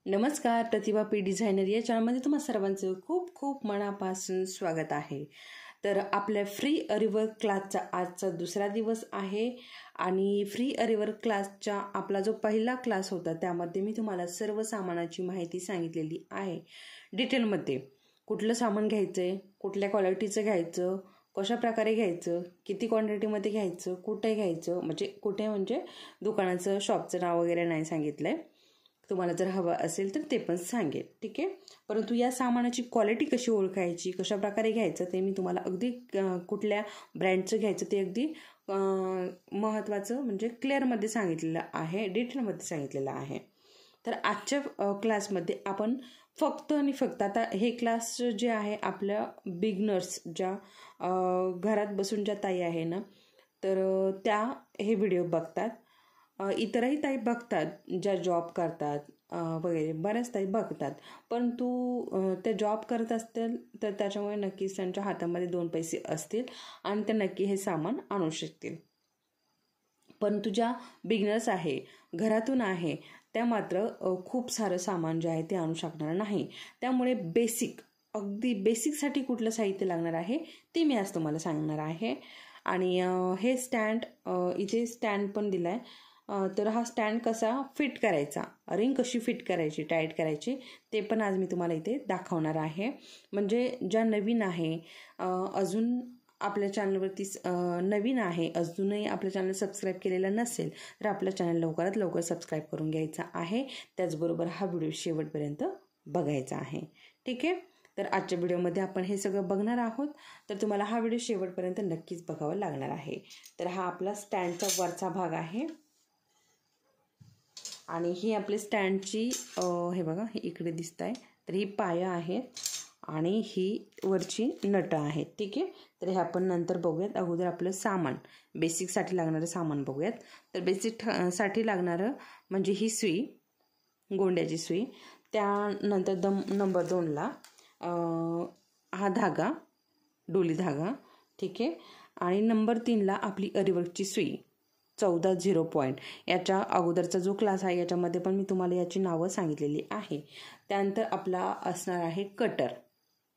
नमस्कार, प्रतिभा P designer या चॅनलमध्ये तुम्हा सर्वांचं खूप खूप मनापासून स्वागत आहे। तर आपल्या फ्री अरीवर्क क्लासचा आजचा दुसरा दिवस आहे आणि फ्री अरीवर्क क्लासचा आपला जो पहिला क्लास होता त्यामध्ये मी तुम्हाला सर्व सामानाची माहिती सांगितलेली आहे डिटेलमध्ये। कुठलं सामान घ्यायचंय, कुठल्या क्वालिटीचं घ्यायचं, कशा प्रकारे घ्यायचं, किती क्वांटिटीमध्ये घ्यायचं, कुठे घ्यायचं, म्हणजे दुकानाचं शॉपचं नाव वगैरे नाही सांगितलंय। तुम्हाला जर हवं असेल तर ते पण सांगेल, ठीक आहे। परंतु या सामानाची क्वालिटी कशी ओळखायची, कशा प्रकारे घ्यायचं ते मी तुम्हाला अगदी कुठल्या ब्रँडचं घ्यायचं ते अगदी महत्त्वाचं म्हणजे क्लिअरमध्ये सांगितलेलं आहे, डिटेलमध्ये सांगितलेलं आहे। तर आजच्या क्लासमध्ये आपण फक्त आणि फक्त आता हे क्लास जे आहे आपल्या बिगनर्स ज्या घरात बसून ज्या ताई आहे ना, तर त्या हे व्हिडिओ बघतात। इतरही ताई बघतात ज्या जॉब करतात वगैरे, बऱ्याच ताई बघतात, परंतु त्या जॉब करत असतील तर त्याच्यामुळे नक्कीच त्यांच्या हातामध्ये दोन पैसे असतील आणि त्या नक्की हे सामान आणू शकतील। परंतु ज्या बिगनर्स आहे, घरातून आहे, त्या मात्र खूप सारं सामान जे आहे ते आणू शकणार नाही। त्यामुळे अगदी बेसिकसाठी कुठलं साहित्य लागणार आहे ते मी आज तुम्हाला सांगणार आहे। आणि हे स्टँड, इथे स्टँड पण दिलाय, तर हा स्टँड कसा फिट करायचा, रिंग कशी फिट करायची, टाईट करायची ते पण आज मी तुम्हाला इथे दाखवणार आहे। म्हणजे ज्या नवीन आहे, अजून आपल्या चॅनलवरती नवीन आहे, अजूनही आपल्या चॅनल सबस्क्राईब केलेलं नसेल तर आपल्या चॅनल लवकरात लवकर सबस्क्राईब करून घ्यायचा आहे। त्याचबरोबर हा व्हिडिओ शेवटपर्यंत बघायचा आहे, ठीक आहे। तर आजच्या व्हिडिओमध्ये आपण हे सगळं बघणार आहोत, तर तुम्हाला हा व्हिडिओ शेवटपर्यंत नक्कीच बघावा लागणार आहे। तर हा आपला स्टँडचा वरचा भाग आहे आणि ही आपली स्टँडची हे बघा, हे इकडे दिसत आहे, तर ही पाया आहेत आणि ही वरची नट आहेत, ठीक आहे। तर हे आपण नंतर बघूयात। अगोदर आपलं सामान, बेसिकसाठी लागणारं सामान बघूयात। तर बेसिकसाठी लागणारं म्हणजे ही सुई, गोंड्याची सुई, त्यानंतर नंबर 2ला हा धागा, डोली धागा, ठीक आहे। आणि नंबर 3ला आपली अरीवर्कची सुई 14-0 पॉईंट। याच्या अगोदरचा जो क्लास आहे याच्यामध्ये पण मी तुम्हाला याची नावं सांगितलेली आहे। त्यानंतर आपला असणार आहे कटर।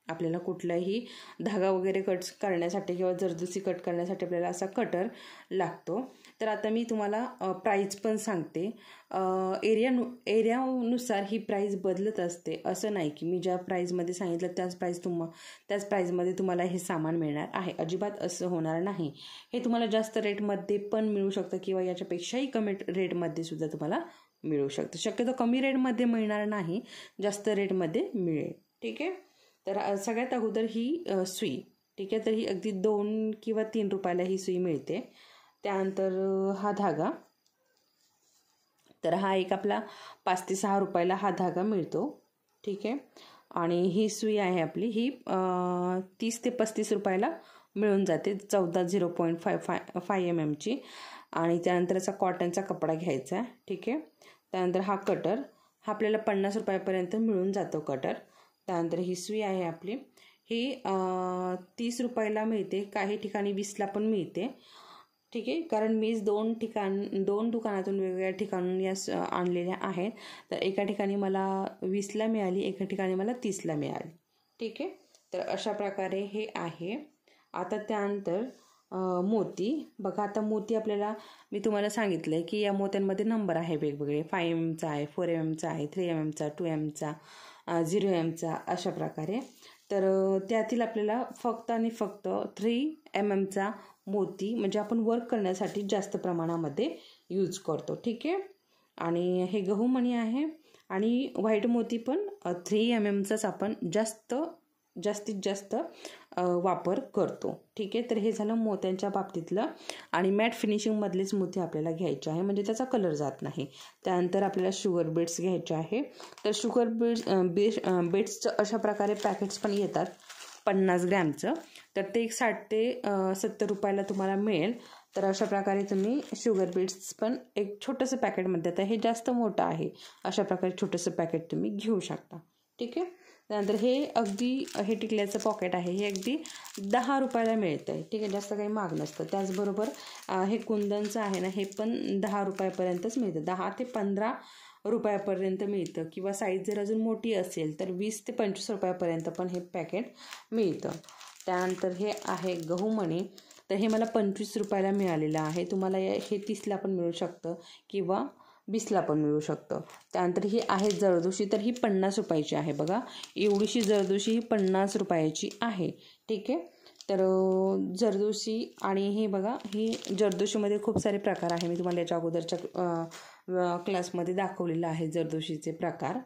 आपल्याला कुठलाही धागा वगैरे कट करण्यासाठी किंवा जरदोसी कट करण्यासाठी आपल्याला असा कटर लागतो। तर आता मी तुम्हाला प्राईस पण सांगते। एरियानुसार ही प्राईस बदलत असते, असं नाही की मी ज्या प्राईजमध्ये सांगितलं त्याच प्राईजमध्ये तुम्हाला हे सामान मिळणार आहे, अजिबात असं होणार नाही। हे तुम्हाला जास्त रेटमध्ये पण मिळू शकतं किंवा याच्यापेक्षाही कमी रेटमध्ये सुद्धा तुम्हाला मिळू शकतं। शक्यतो कमी रेटमध्ये मिळणार नाही, जास्त रेटमध्ये मिळेल, ठीक आहे। तर सगळ्यात अगोदर ही सुई, ठीक आहे, तर ही अगदी 2 किंवा 3 रुपयाला ही सुई मिळते। त्यानंतर हा धागा, तर हा एक आपला 5 ते 6 रुपयाला हा धागा मिळतो, ठीक आहे। आणि ही सुई आहे आपली, ही 30 ते 35 रुपयाला मिळून जाते, 14-0.5 mm ची। आणि त्यानंतर असा कॉटनचा कपडा घ्यायचा, ठीक आहे। त्यानंतर हा कटर, हा आपल्याला 50 रुपयापर्यंत मिळून जातो कटर। त्यानंतर ही सुई आहे आपली, ही 30 रुपयाला मिळते, काही ठिकाणी 20ला पण मिळते, ठीक आहे। कारण मी दोन दुकानातून वेगवेगळ्या ठिकाणून या आणलेल्या आहेत। तर एका ठिकाणी मला 20ला मिळाली, एका ठिकाणी मला 30ला मिळाली, ठीक आहे। तर अशा प्रकारे हे आहे। आता त्यानंतर मोती बघा। आता मोती आपल्याला मी तुम्हाला सांगितलं आहे की या मोत्यांमध्ये नंबर आहे वेगवेगळे, 5 mm चा आहे, 4 mm चा आहे, 3 mm चा, 2 mm चा, 0 mm चा, अशा प्रकारे। तर त्यातील आपल्याला फक्त आणि फक्त 3 mm चा मोती म्हणजे आपण वर्क करण्यासाठी जास्त प्रमाणामध्ये यूज करतो, ठीक आहे। आणि हे गहू मणी आहे आणि व्हाईट मोती पण 3 mm चाच आपण जास्तीत जास्त वापर करतो, ठीक आहे। तर हे झालं मोत्यांच्या बाबतीतलं। आणि मॅट फिनिशिंगमधलेच मोती आपल्याला घ्यायचे आहे, म्हणजे त्याचा कलर जात नाही। त्यानंतर आपल्याला शुगर बीड्स घ्यायचे आहे। तर शुगर बीड्सचं अशा प्रकारे पॅकेट्स पण येतात 50 ग्रॅमचं, तर ते एक 60 ते 70 रुपयाला तुम्हाला मिळेल। तर अशा प्रकारे तुम्ही शुगर बीड्स पण एक छोटंसं पॅकेटमध्ये, आता हे जास्त मोठं आहे, अशा प्रकारे छोटंसं पॅकेट तुम्ही घेऊ शकता, ठीक आहे। त्यानंतर हे टिकल्याचं पॉकेट आहे, हे अगदी 10 रुपयाला मिळतं आहे, ठीक आहे, जास्त काही महाग नसतं। त्याचबरोबर हे कुंदनचं आहे ना, हे पण 10 रुपयापर्यंतच मिळतं, 10 ते 15 रुपयापर्यंत मिळतं, किंवा साईज जर अजून मोठी असेल तर 20 ते 25 रुपयापर्यंत पण हे पॅकेट मिळतं. त्यानंतर हे आहे गहू मणी, तर हे मला 25 रुपयाला मिळालेलं आहे. तुम्हाला हे 30ला पण मिळू शकतं किंवा 20ला पण मिळू शकतं. त्यानंतर ही आहे जरदोशी, तर ही 50 रुपयाची आहे. बघा, एवढीशी जरदोशी ही 50 रुपयाची आहे. ठीक आहे. तर जरदोशी, आणि हे बघा, ही जरदोशीमध्ये खूप सारे प्रकार आहे. मी तुम्हाला याच्या अगोदरच्या क्लासमध्ये दाखवलेलं आहे जरदोशीचे प्रकार.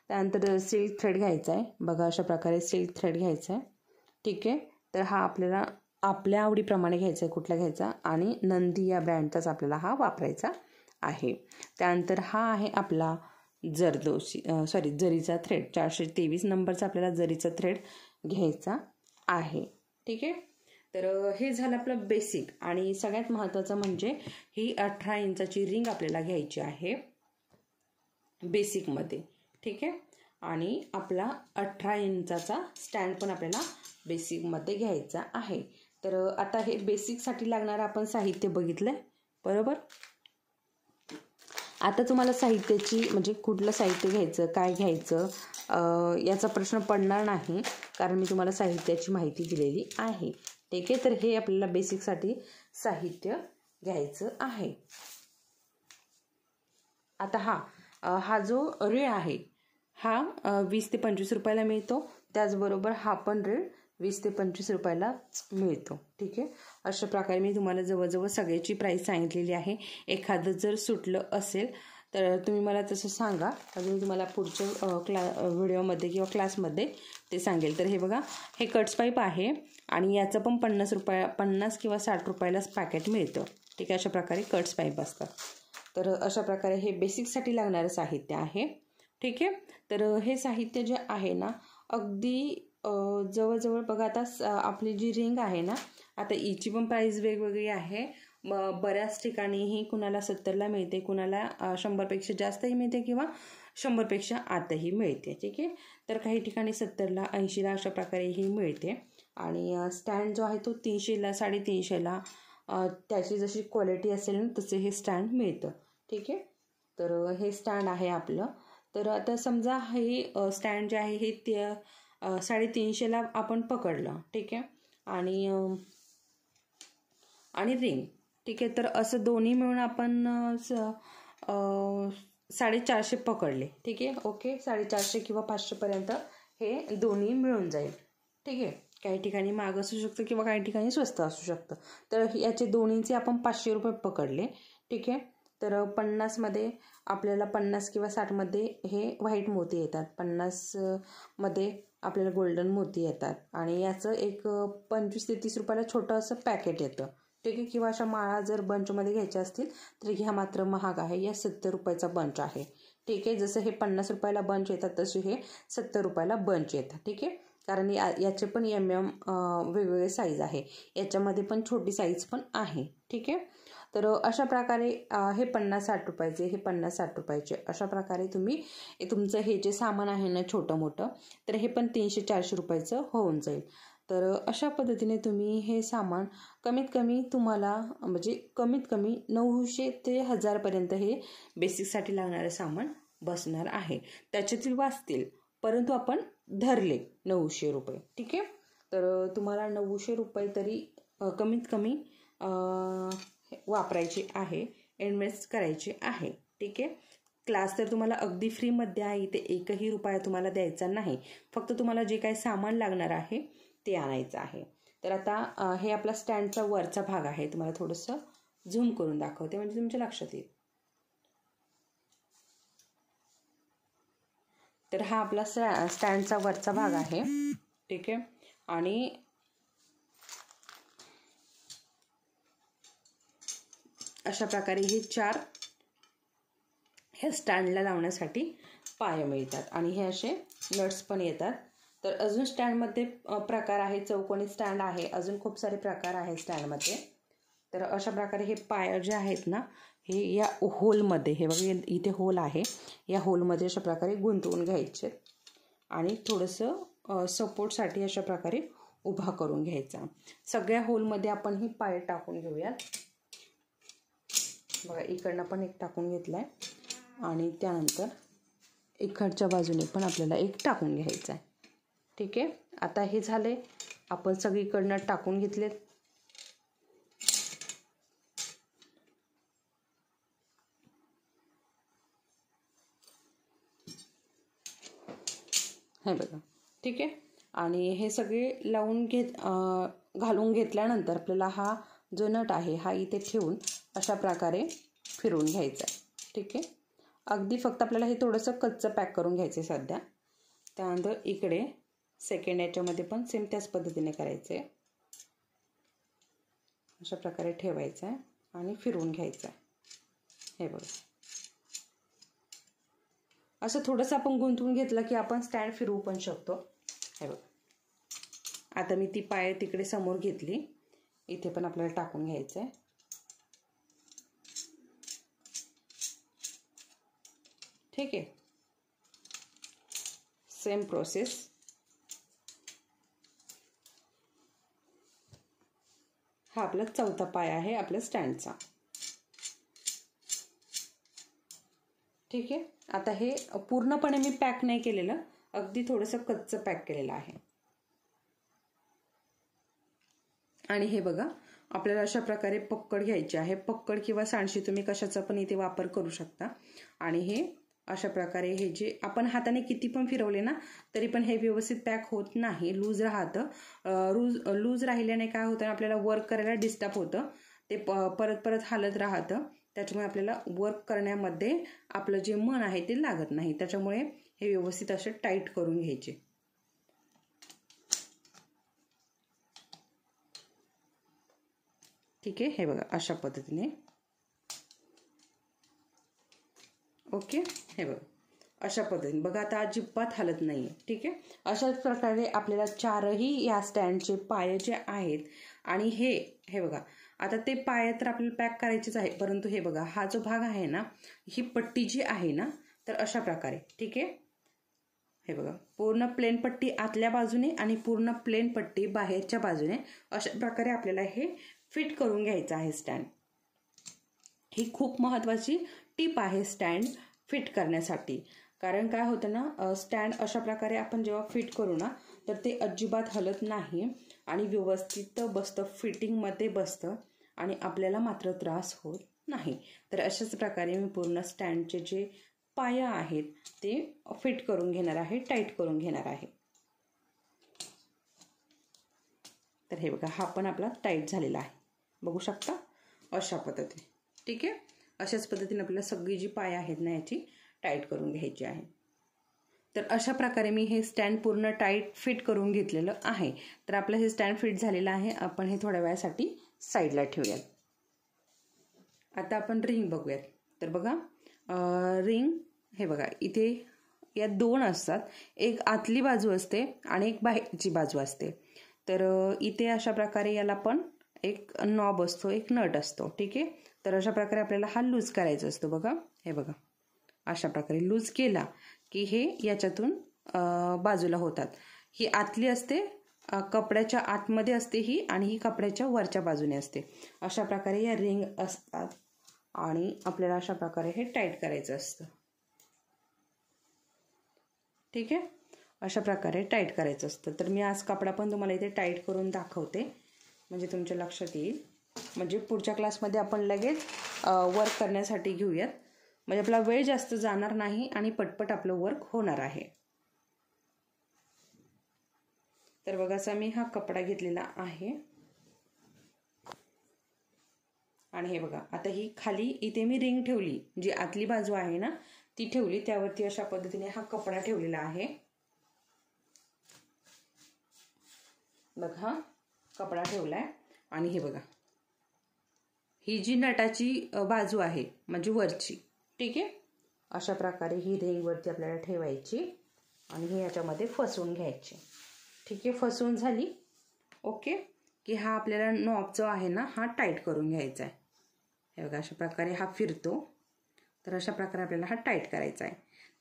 त्यानंतर सिल्क थ्रेड घ्यायचा आहे. बघा, अशा प्रकारे सिल्क थ्रेड घ्यायचा आहे. ठीक आहे. तर हा आपल्याला आपल्या आवडीप्रमाणे घ्यायचा आहे, कुठला घ्यायचा, आणि नंदी या ब्रँडचाच आपल्याला हा वापरायचा आहे. त्यानंतर हा आहे आपला जरीचा थ्रेड. 423 नंबरचा आपल्याला जरीचा थ्रेड घ्यायचा आहे. ठीक आहे. तर हे झालं आपलं बेसिक. आणि सगळ्यात महत्त्वाचं म्हणजे ही 18 इंचाची रिंग आपल्याला घ्यायची आहे बेसिकमध्ये. ठीक आहे. आणि आपला 18 इंचाचा स्टँड पण आपल्याला बेसिकमध्ये घ्यायचा आहे. तर आता हे बेसिकसाठी लागणारं आपण साहित्य बघितलं आहे, बरोबर. आता तुम्हाला साहित्याची म्हणजे कुठलं साहित्य घ्यायचं, काय घ्यायचं याचा प्रश्न पडणार नाही, कारण मी तुम्हाला साहित्याची माहिती दिलेली आहे. ठीक आहे. तर हे आपल्याला बेसिकसाठी साहित्य घ्यायचं आहे. आता हा जो रीळ आहे हा 20 ते 25 रुपयाला मिळतो. त्याचबरोबर हा पण रीळ 20 ते 25 रुपयालाच मिळतो. ठीक आहे. अशा प्रकारे मी तुम्हाला जवळजवळ सगळ्याची प्राईस सांगितलेली आहे. एखादं जर सुटलं असेल तर तुम्ही मला तसं सांगा, अजून मी तुम्हाला पुढच्या व्हिडिओमध्ये किंवा क्लासमध्ये ते सांगेल. तर हे बघा, हे कट्स पाईप आहे आणि याचं पण 50 किंवा 60 रुपयालाच पॅकेट मिळतं. ठीक आहे. अशा प्रकारे कट्स पाईप असतात. तर अशा प्रकारे हे बेसिकसाठी लागणारं साहित्य आहे. ठीक आहे. तर हे साहित्य जे आहे ना, अगदी जवळजवळ बघा, आता आपली जी रिंग आहे ना, आता हिची पण प्राईस वेगवेगळी आहे. बऱ्याच ठिकाणी ही कुणाला 70ला मिळते, कुणाला 100पेक्षा जास्तही मिळते किंवा 100पेक्षा आतही मिळते. ठीक आहे. तर काही ठिकाणी 70ला, 80ला अशा प्रकारे ही मिळते. आणि स्टँड जो आहे तो 300ला, 350ला, त्याची जशी क्वालिटी असेल ना तसे हे स्टँड मिळतं. ठीक आहे. तर हे स्टँड आहे आपलं. तर आता समजा हे स्टँड जे आहे हे 350ला आपण पकडलं. ठीक आहे. आणि रिंग. ठीक आहे. तर असं दोन्ही मिळून आपण 450 पकडले. ठीक आहे. ओके, 450 किंवा 500पर्यंत हे दोन्ही मिळून जाईल. ठीक आहे. काही ठिकाणी महाग असू शकतं किंवा काही ठिकाणी स्वस्त असू शकतं. तर याचे दोन्हीचे आपण 500 रुपये पकडले. ठीक आहे. तर 50मध्ये आपल्याला 50 किंवा 60मध्ये हे व्हाईट मोती येतात, 50मध्ये आपल्याला गोल्डन मोती येतात, आणि याचं एक 25 ते 30 रुपयाला छोटं असं पॅकेट येतं. ठीक आहे. किंवा अशा माळा जर बंचमध्ये घ्यायच्या असतील तर ह्या मात्र महाग आहे. या 70 रुपयाचा बंच आहे. ठीक आहे. जसं हे 50 रुपयाला बंच येतात तसे हे 70 रुपयाला बंच येतात. ठीक आहे. कारण याचे पण वेगवेगळे साईज आहे. याच्यामध्ये पण छोटी साईज पण आहे. ठीक आहे. तर अशा प्रकारे हे 50-60 रुपयाचे, हे 50-60 रुपयाचे, अशा प्रकारे तुम्ही तुमचं हे जे सामान आहे ना छोटं मोठं, तर हे पण 300-400 रुपयाचं होऊन जाईल. तर अशा पद्धतीने तुम्ही हे सामान कमीत कमी तुम्हाला म्हणजे कमीत कमी 900 ते 1000पर्यंत हे बेसिकसाठी लागणारे सामान बसणार आहे. त्याच्यातील वाचतील, परंतु आपण धरले 900 रुपये. ठीक आहे. तर तुम्हाला 900 रुपये तरी कमीत कमी वापरायचे आहे, इन्व्हेस्ट करायचे आहे. ठीक आहे. क्लास तर तुम्हाला अगदी फ्रीमध्ये आहे. इथे एकही रुपया तुम्हाला द्यायचा नाही. फक्त तुम्हाला जे काही सामान लागणार आहे ते आणायचं आहे. तर आता हे आपला स्टँडचा वरचा भाग आहे. तुम्हाला थोडंसं झूम करून दाखवते म्हणजे तुमच्या लक्षात येईल. तर हा आपला स्टँडचा वरचा भाग आहे. ठीक आहे. आणि अशा प्रकारे हे 4 ह्या स्टँडला लावण्यासाठी पाय मिळतात, आणि हे असे नट्स पण येतात. तर अजून स्टँडमध्ये प्रकार आहे, चौकोनी स्टँड आहे, अजून खूप सारे प्रकार आहे स्टँडमध्ये. तर अशा प्रकारे हे पाय जे आहेत ना, हे या होलमध्ये, हे बघा इथे होल आहे, या होलमध्ये अशा प्रकारे गुंतवून घ्यायचे आणि थोडंसं सपोर्टसाठी अशा प्रकारे उभा करून घ्यायचा. सगळ्या होलमध्ये आपण ही पाय टाकून घेऊयात. बघा, इकडनं पण एक टाकून घेतलाय आणि त्यानंतर इकडच्या बाजूने पण आपल्याला एक टाकून घ्यायचं आहे. ठीक आहे, आता हे झाले, आपण सगळीकडनं टाकून घेतलेत. हे बघा. ठीक आहे, आणि हे सगळे लावून घालून घेतल्यानंतर आपल्याला हा जो नट आहे हा इथे ठेवून अशा प्रकारे फिरवून घ्यायचा आहे. ठीक आहे, अगदी फक्त आपल्याला हे थोडंसं कच्चं पॅक करून घ्यायचं आहे सध्या. त्यानंतर इकडे सेकंड याच्यामध्ये पण सेम त्याच पद्धतीने करायचं आहे. अशा प्रकारे ठेवायचं आहे आणि फिरवून घ्यायचं आहे. हे बघा, असं थोडंसं आपण गुंतवून घेतलं की आपण स्टँड फिरवू पण शकतो. हे बघा, आता मी ती पाय तिकडे समोर घेतली, इथे पण आपल्याला टाकून घ्यायचं आहे. ठीक आहे, सेम प्रोसेस. हा आपला चौथा पाय आहे आपल्या स्टँडचा. ठीक आहे, आता हे पूर्णपणे मी पॅक नाही केलेलं, अगदी थोडंसं कच्चं पॅक केलेलं आहे. आणि हे बघा, आपल्याला अशा प्रकारे पक्कड घ्यायची आहे. पक्कड किंवा सांडशी तुम्ही कशाचा पण इथे वापर करू शकता. आणि हे अशा प्रकारे हे जे आपण हाताने किती पण फिरवले ना तरी पण हे व्यवस्थित पॅक होत नाही, लूज राहतं. लूज राहिल्याने काय होतं, आपल्याला वर्क करायला डिस्टर्ब होतं, ते परत परत हालत राहतं. त्याच्यामुळे आपल्याला वर्क करण्यामध्ये आपलं जे मन आहे ते लागत नाही. त्याच्यामुळे हे व्यवस्थित असे टाईट करून घ्यायचे. ठीक आहे, हे बघा अशा पद्धतीने. ओके, हे बघा अशा पद्धतीने. बघा आता अजिबात हालत नाही आहे. ठीक आहे, अशाच प्रकारे आपल्याला चारही या स्टँडचे पाय जे आहेत आणि हे बघा, आता ते पाय तर आपल्याला पॅक करायचेच आहे, परंतु हे बघा हा जो भाग आहे ना, ही पट्टी जी आहे ना, तर अशा प्रकारे. ठीक आहे, हे बघा पूर्ण प्लेन पट्टी आतल्या बाजूने आणि पूर्ण प्लेन पट्टी बाहेरच्या बाजूने अशा प्रकारे आपल्याला हे फिट करून घ्यायचं आहे स्टँड. ही खूप महत्त्वाची टिप आहे स्टँड फिट करण्यासाठी. कारण काय होतं ना, स्टँड अशा प्रकारे आपण जेव्हा फिट करू ना तर ते अजिबात हलत नाही आणि व्यवस्थित बसतं, फिटिंगमध्ये बसतं आणि आपल्याला मात्र त्रास होत नाही. तर अशाच प्रकारे मी पूर्ण स्टँडचे जे पाया आहेत ते फिट करून घेणार आहे, टाईट करून घेणार आहे. तर हे बघा, हा पण आपला टाईट झालेला आहे, बघू शकता अशा पद्धतीने. ठीक आहे, अशाच पद्धतीने आपल्याला सगळी जी पाय आहेत ना याची टाईट करून घ्यायची आहे. तर अशा प्रकारे मी हे स्टँड पूर्ण टाईट फिट करून घेतलेलं आहे. तर आपलं हे स्टँड फिट झालेलं आहे. आपण हे थोड्या वेळासाठी साईडला ठेवूयात. आता आपण रिंग बघूयात. तर बघा, रिंग हे बघा, इथे या दोन असतात, एक आतली बाजू असते आणि एक बाहेरची बाजू असते. तर इथे अशा प्रकारे याला पण एक नॉब असतो, एक नट असतो. ठीक आहे, तर अशा प्रकारे आपल्याला हा लूज करायचा असतो. बघा, हे बघा अशा प्रकारे लूज केला की हे याच्यातून बाजूला होतात. ही आतली असते, कपड्याच्या आतमध्ये असते ही, आणि ही कपड्याच्या वरच्या बाजूने असते. अशा प्रकारे या रिंग असतात आणि आपल्याला अशा प्रकारे हे टाईट करायचं असतं. ठीक आहे, अशा प्रकारे टाईट करायचं असतं. तर मी आज कपडा पण तुम्हाला इथे टाईट करून दाखवते, म्हणजे तुमच्या लक्षात येईल. म्हणजे पुढच्या क्लासमध्ये आपण लगेच वर्क करण्यासाठी घेऊयात, म्हणजे आपला वेळ जास्त जाणार नाही आणि पटपट आपलं वर्क होणार आहे. तर बघा, असा मी हा कपडा घेतलेला आहे आणि हे बघा, आता ही खाली इथे मी रिंग ठेवली, जी आतली बाजू आहे ना ती ठेवली, त्यावरती अशा पद्धतीने हा कपडा ठेवलेला आहे. बघा, कपडा ठेवलाय आणि हे बघा, ही जी नटाची बाजू आहे म्हणजे वरची. ठीक आहे, अशा प्रकारे ही रिंग वरती आपल्याला ठेवायची आणि हे याच्यामध्ये फसवून घ्यायची. ठीक आहे, फसवून झाली. ओके, की हा आपल्याला नॉब जो आहे ना हा टाईट करून घ्यायचा आहे. हे बघा, अशा प्रकारे हा फिरतो. तर अशा प्रकारे आपल्याला हा टाईट करायचा आहे.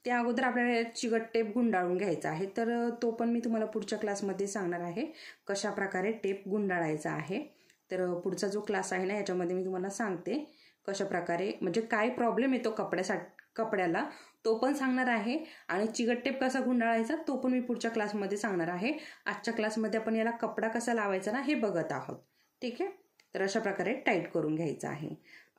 त्या अगोदर आपल्याला चिकट टेप गुंडाळून घ्यायचा आहे, तर तो पण मी तुम्हाला पुढच्या क्लासमध्ये सांगणार आहे कशा प्रकारे टेप गुंडाळायचा आहे. तर पुढचा जो क्लास आहे ना याच्यामध्ये मी तुम्हाला सांगते कशा प्रकारे, म्हणजे काय प्रॉब्लेम येतो कपड्याला तो पण सांगणार आहे आणि चिकट टेप कसा गुंडाळायचा तो पण मी पुढच्या क्लासमध्ये सांगणार आहे. आजच्या क्लासमध्ये आपण याला कपडा कसा लावायचा ना हे बघत आहोत. ठीक आहे. तर अशा प्रकारे टाईट करून घ्यायचा आहे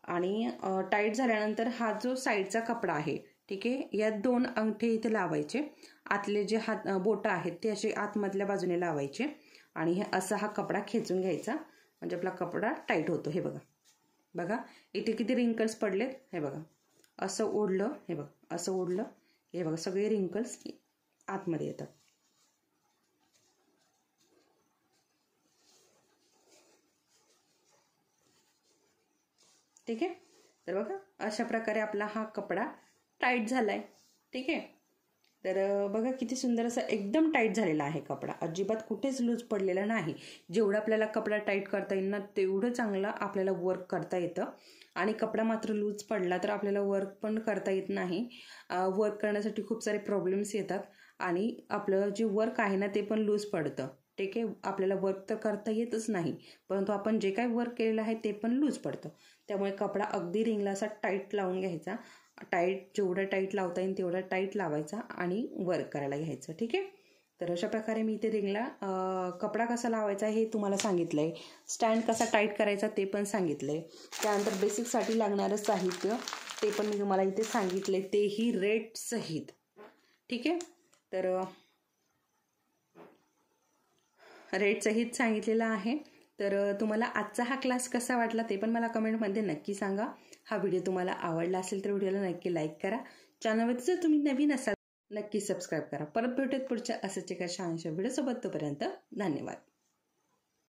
आणि टाईट झाल्यानंतर हा जो साईडचा कपडा आहे, ठीक आहे, या 2 अंगठे इथे लावायचे. आतले जे हात बोटं आहेत ते असे आतमधल्या बाजूने लावायचे आणि हे असा हा कपडा खेचून घ्यायचा म्हणजे आपला कपडा टाईट होतो. हे बघा, बघा इथे किती रिंकल्स पडलेत. हे बघा, असं ओढलं, हे बघा असं ओढलं, हे बघा सगळे रिंकल्स आतमध्ये येतात. ठीक आहे. तर बघा अशा प्रकारे आपला हा कपडा टाईट झालाय. ठीक आहे. तर बघा किती सुंदर असं एकदम टाईट झालेला आहे कपडा, अजिबात कुठेच लूज पडलेला नाही. जेवढा आपल्याला कपडा टाईट करता येईल ना तेवढं चांगलं आपल्याला वर्क करता येतं आणि कपडा मात्र लूज पडला तर आपल्याला वर्क पण करता येत नाही. वर्क करण्यासाठी खूप सारे प्रॉब्लेम्स येतात आणि आपलं जे वर्क आहे ना ते पण लूज पडतं. ठीक आहे. आपल्याला वर्क तर करता येतच नाही, परंतु आपण जे काही वर्क केलेलं आहे ते पण लूज पडतं. त्यामुळे कपडा अगदी रिंगला असा टाईट लावून घ्यायचा. टाईट जेवढा टाईट लावता येईल तेवढा टाईट लावायचा आणि वर्क करायला घ्यायचं. ठीक आहे. तर अशा प्रकारे मी इथे रिंगला कपडा कसा लावायचा हे तुम्हाला सांगितलं आहे. स्टँड कसा टाईट करायचा ते पण सांगितलं आहे. त्यानंतर बेसिकसाठी लागणारं साहित्य ते पण मी तुम्हाला इथे सांगितलं आहे, तेही रेट सहित. ठीक आहे. तर रेट सहित सांगितलेला आहे. तर तुम्हाला आजचा हा क्लास कसा वाटला ते पण मला कमेंटमध्ये नक्की सांगा. हा व्हिडिओ तुम्हाला आवडला असेल तर व्हिडिओला नक्की लाईक करा. चॅनलवरती जर तुम्ही नवीन असाल नक्की सबस्क्राईब करा. परत भेटूयात पुढच्या असंच एका छानशा व्हिडिओसोबत. तोपर्यंत धन्यवाद.